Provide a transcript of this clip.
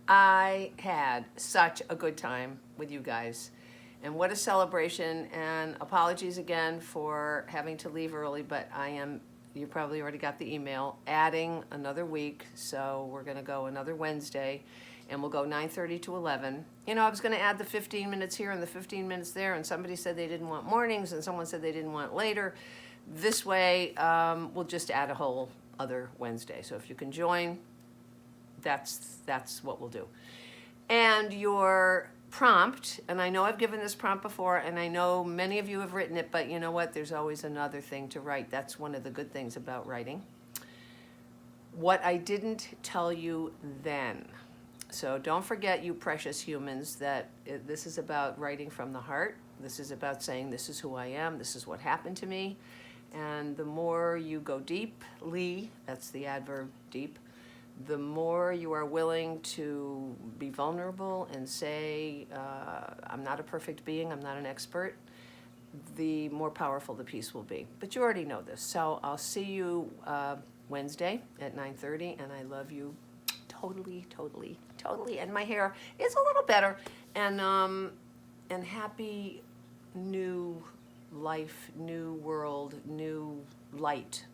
I had such a good time with you guys. And what a celebration. And apologies again for having to leave early, but you probably already got the email, adding another week. So we're going to go another Wednesday and we'll go 9:30 to 11. You know, I was going to add the 15 minutes here and the 15 minutes there, and somebody said they didn't want mornings and someone said they didn't want later. This way, we'll just add a whole other Wednesday. So if you can join, that's what we'll do. And your prompt, and I know I've given this prompt before, and I know many of you have written it, but you know what? There's always another thing to write. That's one of the good things about writing. What I didn't tell you then. So don't forget, you precious humans, that this is about writing from the heart. This is about saying, this is who I am, this is what happened to me. And the more you go deeply, that's the adverb deep, the more you are willing to be vulnerable and say, I'm not a perfect being, I'm not an expert, the more powerful the piece will be. But you already know this. So I'll see you Wednesday at 9:30, and I love you totally, totally, totally. And my hair is a little better. And happy new life, new world, new light